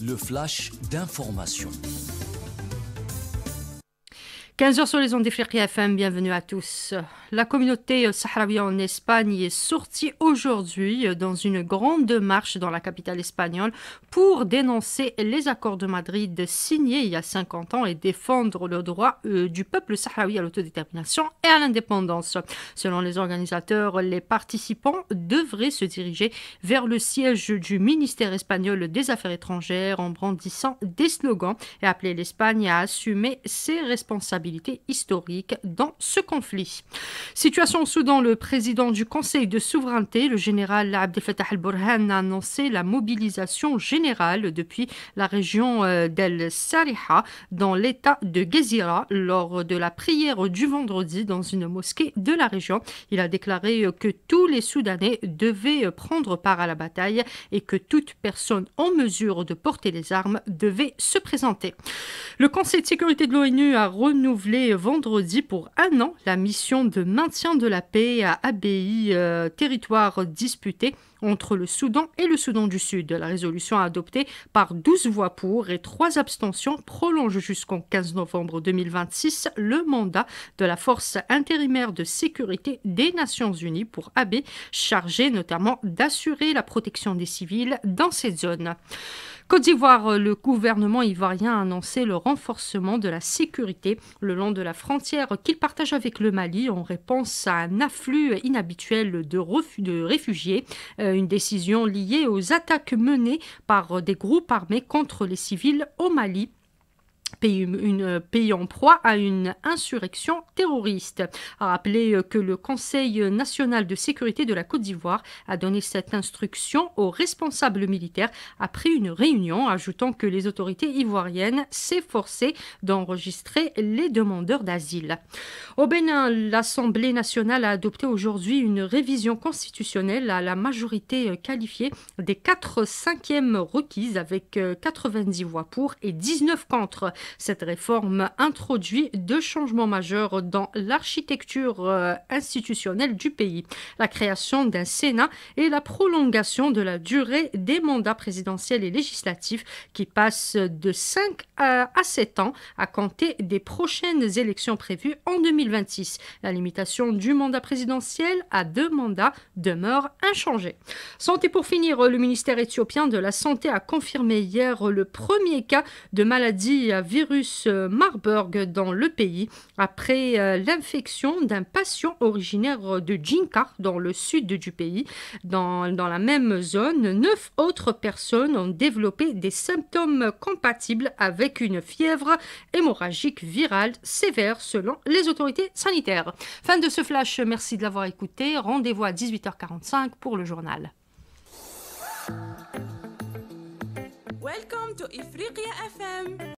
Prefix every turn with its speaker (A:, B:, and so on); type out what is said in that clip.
A: le flash d'information.
B: 15h sur les ondes d'Ifriqiya FM, bienvenue à tous. La communauté sahraouie en Espagne est sortie aujourd'hui dans une grande marche dans la capitale espagnole pour dénoncer les accords de Madrid signés il y a 50 ans et défendre le droit du peuple sahraoui à l'autodétermination et à l'indépendance. Selon les organisateurs, les participants devraient se diriger vers le siège du ministère espagnol des Affaires étrangères en brandissant des slogans et appeler l'Espagne à assumer ses responsabilités historiques dans ce conflit. Situation au Soudan, le président du Conseil de souveraineté, le général Abdel Fattah al-Burhan, a annoncé la mobilisation générale depuis la région d'El Sariha dans l'état de Gezira lors de la prière du vendredi dans une mosquée de la région. Il a déclaré que tous les Soudanais devaient prendre part à la bataille et que toute personne en mesure de porter les armes devait se présenter. Le Conseil de sécurité de l'ONU a renouvelé vendredi pour un an la mission de maintien de la paix à Abyei, territoire disputé entre le Soudan et le Soudan du Sud. La résolution adoptée par 12 voix pour et 3 abstentions prolonge jusqu'au 15 novembre 2026 le mandat de la force intérimaire de sécurité des Nations Unies pour Abyei, chargée notamment d'assurer la protection des civils dans cette zone. Côte d'Ivoire, le gouvernement ivoirien a annoncé le renforcement de la sécurité le long de la frontière qu'il partage avec le Mali en réponse à un afflux inhabituel de réfugiés. Une décision liée aux attaques menées par des groupes armés contre les civils au Mali. Pays en proie à une insurrection terroriste. A rappelé que le Conseil national de sécurité de la Côte d'Ivoire a donné cette instruction aux responsables militaires après une réunion, ajoutant que les autorités ivoiriennes s'efforçaient d'enregistrer les demandeurs d'asile. Au Bénin, l'Assemblée nationale a adopté aujourd'hui une révision constitutionnelle à la majorité qualifiée des 4/5 requises avec 90 voix pour et 19 contre. Cette réforme introduit 2 changements majeurs dans l'architecture institutionnelle du pays. La création d'un Sénat et la prolongation de la durée des mandats présidentiels et législatifs qui passent de 5 à 7 ans à compter des prochaines élections prévues en 2026. La limitation du mandat présidentiel à 2 mandats demeure inchangée. Santé pour finir, le ministère éthiopien de la Santé a confirmé hier le premier cas de maladie à virus Marburg dans le pays après l'infection d'un patient originaire de Djinka dans le sud du pays. Dans la même zone, 9 autres personnes ont développé des symptômes compatibles avec une fièvre hémorragique virale sévère selon les autorités sanitaires. Fin de ce flash, merci de l'avoir écouté. Rendez-vous à 18h45 pour le journal.
C: Welcome to Ifriqiya FM.